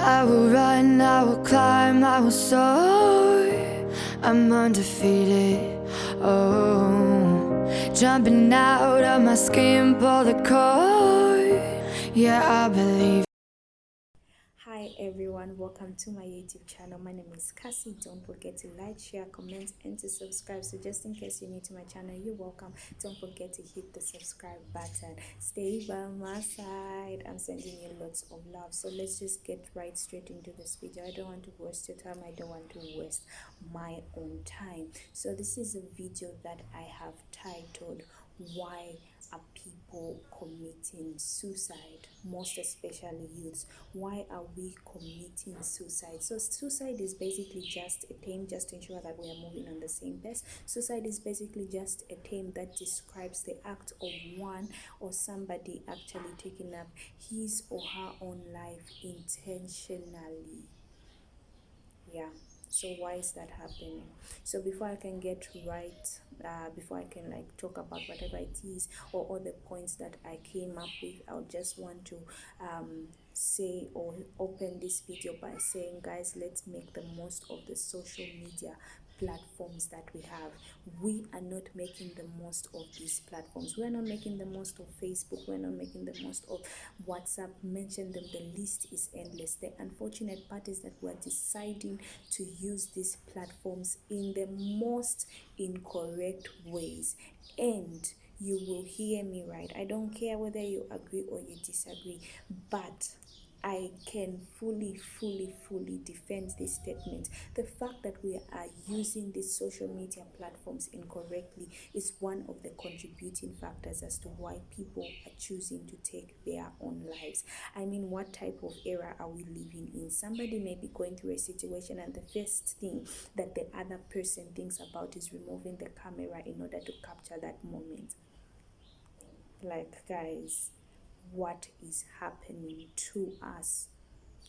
I will run, I will climb, I will soar. I'm undefeated. Oh, jumping out of my skin, pull the cord. Yeah, I believe. Hi everyone, welcome to my YouTube channel. My name is Cassie. Don't forget to like, share, comment, and to subscribe. So just in case you're new to my channel, you're welcome. Don't forget to hit the subscribe button. Stay by my side. I'm sending you lots of love. So let's just get right straight into this video. I don't want to waste your time. I don't want to waste my own time. So this is a video that I have titled "Why Are People Committing Suicide?" Most especially youths. Why are we committing suicide? So suicide is basically just a term, just to ensure that we are moving on the same pace. Suicide is basically just a term that describes the act of one or somebody actually taking up his or her own life intentionally. Yeah, so why is that happening? So before I can get right, before I can like talk about whatever it is or all the points that I came up with, I would just want to say or open this video by saying, guys, let's make the most of the social media platforms that we have. We are not making the most of these platforms. We're not making the most of Facebook. We're not making the most of WhatsApp. Mention them, the list is endless. The unfortunate part is that we're deciding to use these platforms in the most incorrect ways. And you will hear me right. I don't care whether you agree or you disagree, but I can fully defend this statement. The fact that we are using these social media platforms incorrectly is one of the contributing factors as to why people are choosing to take their own lives. I mean, what type of era are we living in? Somebody may be going through a situation, and the first thing that the other person thinks about is removing the camera in order to capture that moment. Like, guys, what is happening to us?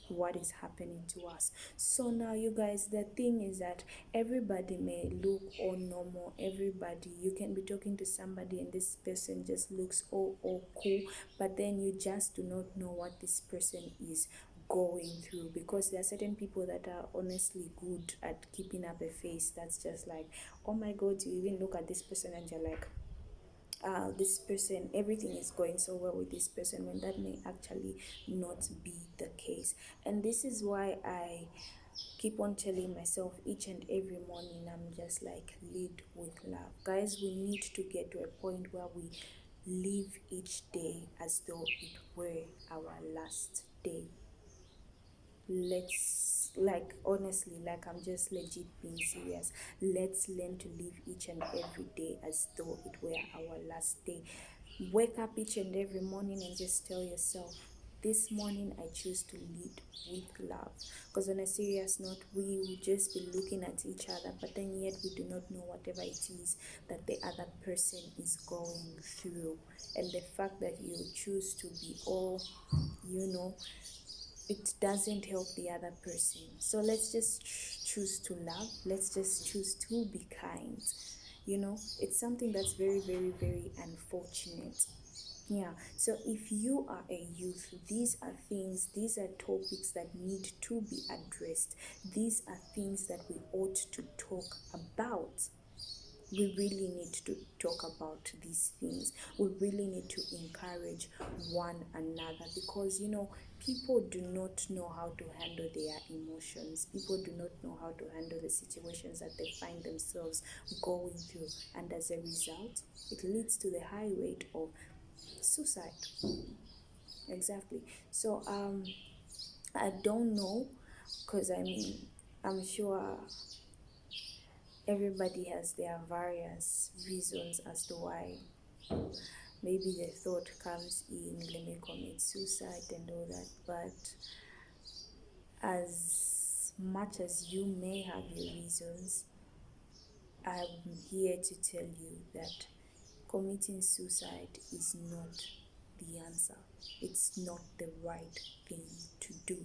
What is happening to us? So now, you guys, the thing is that everybody may look all normal. Everybody, you can be talking to somebody and this person just looks all cool, but then you just do not know what this person is going through, because there are certain people that are honestly good at keeping up a face that's just like, oh my god, you even look at this person and you're like, this person, everything is going so well with this person, when that may actually not be the case. And this is why I keep on telling myself each and every morning, I'm just like, lead with love. Guys, we need to get to a point where we live each day as though it were our last day. Let's, like, honestly, like, I'm just legit being serious. Let's learn to live each and every day as though it were our last day. Wake up each and every morning and just tell yourself, this morning I choose to lead with love. Because on a serious note, we will just be looking at each other, but then yet we do not know whatever it is that the other person is going through. And the fact that you choose to be all, it doesn't help the other person. So let's just choose to love. Let's just choose to be kind. It's something that's very unfortunate. Yeah, so if you are a youth, these are topics that need to be addressed. These are things that we ought to talk about. We really need to talk about these things. We really need to encourage one another, because people do not know how to handle their emotions. People do not know how to handle the situations that they find themselves going through, and as a result, it leads to the high rate of suicide. Exactly. So I don't know, because I mean, I'm sure everybody has their various reasons as to why maybe the thought comes in, let me commit suicide and all that. But as much as you may have your reasons, I'm here to tell you that committing suicide is not the answer. It's not the right thing to do.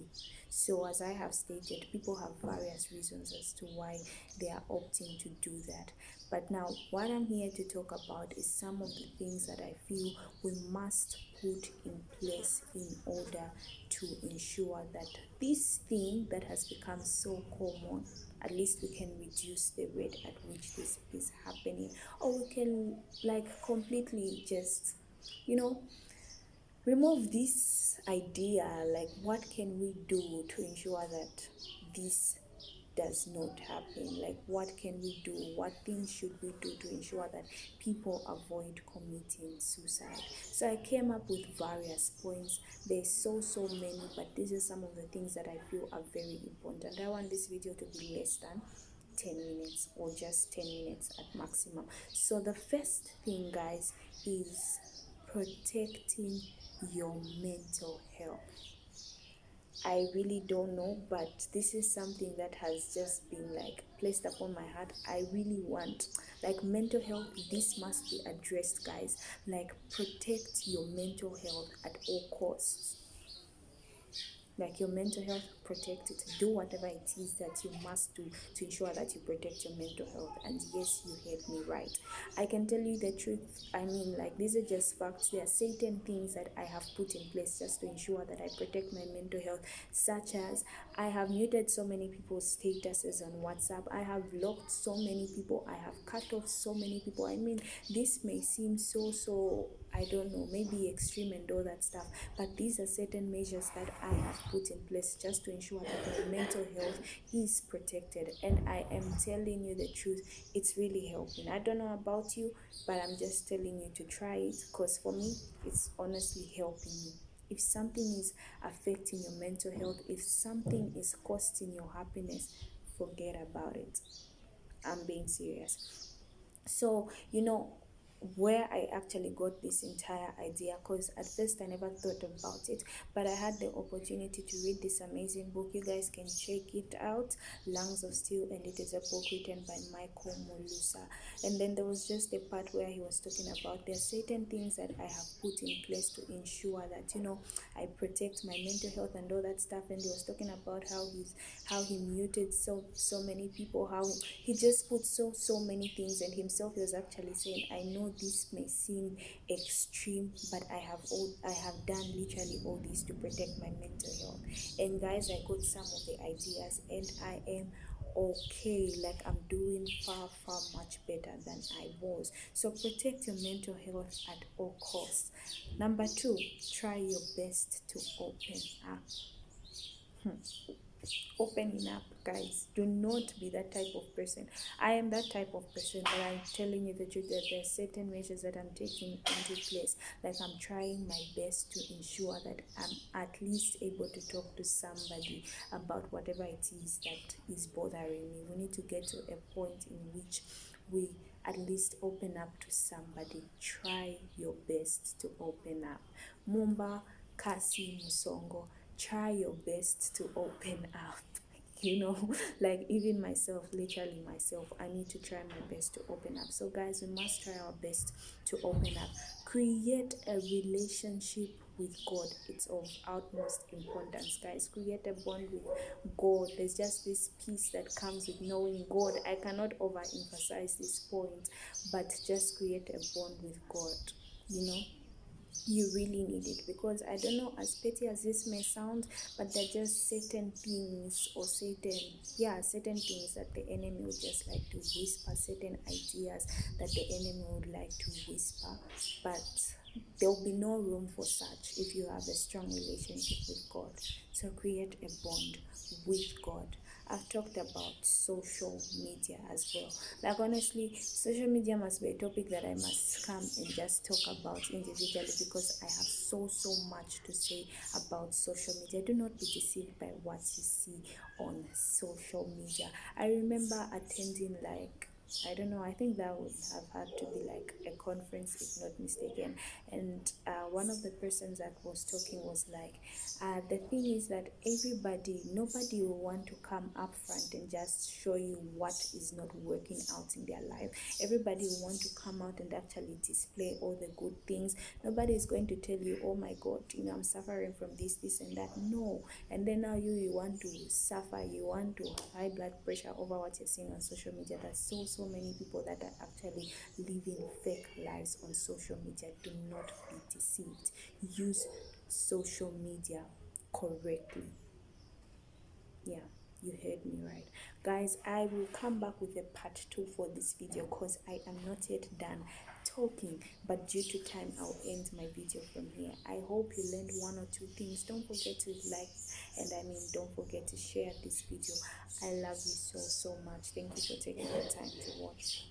So as I have stated, people have various reasons as to why they are opting to do that. But now what I'm here to talk about is some of the things that I feel we must put in place in order to ensure that this thing that has become so common, at least we can reduce the rate at which this is happening, or we can like completely just, you know, remove this idea. Like, what can we do to ensure that this does not happen? Like, what can we do? What things should we do to ensure that people avoid committing suicide? So I came up with various points. There's so many, but these are some of the things that I feel are very important. I want this video to be less than 10 minutes, or just 10 minutes at maximum. So the first thing, guys, is protecting your mental health. I really don't know, but this is something that has just been like placed upon my heart. I really want, like, mental health, this must be addressed, guys. Like, protect your mental health at all costs. Like, your mental health, protect it. Do whatever it is that you must do to ensure that you protect your mental health. And yes, you heard me right. I can tell you the truth. I mean, like, these are just facts. There are certain things that I have put in place just to ensure that I protect my mental health, such as I have muted so many people's statuses on WhatsApp. I have blocked so many people. I have cut off so many people. I mean, this may seem so, I don't know, maybe extreme and all that stuff, but these are certain measures that I have put in place just to ensure that my mental health is protected. And I am telling you the truth, it's really helping. I don't know about you, but I'm just telling you to try it, because for me, it's honestly helping me. If something is affecting your mental health, if something is costing your happiness, forget about it. I'm being serious. So, where I actually got this entire idea, because at first I never thought about it, but I had the opportunity to read this amazing book. You guys can check it out, Lungs of Steel, and it is a book written by Michael Molusa. And then there was just a part where he was talking about there are certain things that I have put in place to ensure that, I protect my mental health and all that stuff. And he was talking about how he muted so many people, how he just put so many things. And himself, he was actually saying, I know this may seem extreme, but I have done literally all this to protect my mental health. And guys, I got some of the ideas, and I am okay. Like, I'm doing far much better than I was. So protect your mental health at all costs. Number 2, try your best to open up. Opening up, guys. Do not be that type of person. I am that type of person, but I'm telling you the truth that there are certain measures that I'm taking into place. Like, I'm trying my best to ensure that I'm at least able to talk to somebody about whatever it is that is bothering me. We need to get to a point in which we at least open up to somebody. Try your best to open up. Mumba Kasi Musongo, try your best to open up. Like, even myself, literally myself, I need to try my best to open up. So guys, we must try our best to open up. Create a relationship with God. It's of utmost importance, guys. Create a bond with God. There's just this peace that comes with knowing God. I cannot overemphasize this point, but just create a bond with God. You really need it, because I don't know, as petty as this may sound, but there are just certain things, or certain things that the enemy would just like to whisper, certain ideas that the enemy would like to whisper, but there'll be no room for such if you have a strong relationship with God. So create a bond with God. I've talked about social media as well. Like, honestly, social media must be a topic that I must come and just talk about individually, because I have so much to say about social media. Do not be deceived by what you see on social media. I remember attending like I don't know. I think that would have had to be like a conference, if not mistaken. And one of the persons that was talking was like, the thing is that nobody will want to come up front and just show you what is not working out in their life. Everybody will want to come out and actually display all the good things. Nobody is going to tell you, oh my God, I'm suffering from this and that. No. And then now you want to suffer, you want to have high blood pressure over what you're seeing on social media. There's so many people that are actually living fake lives on social media. Do not be deceived. Use social media correctly. Yeah, you heard me right. Guys, I will come back with a part 2 for this video because I am not yet done talking, but due to time I'll end my video from here. I hope you learned one or two things. Don't forget to like, and don't forget to share this video. I love you so much. Thank you for taking the time to watch.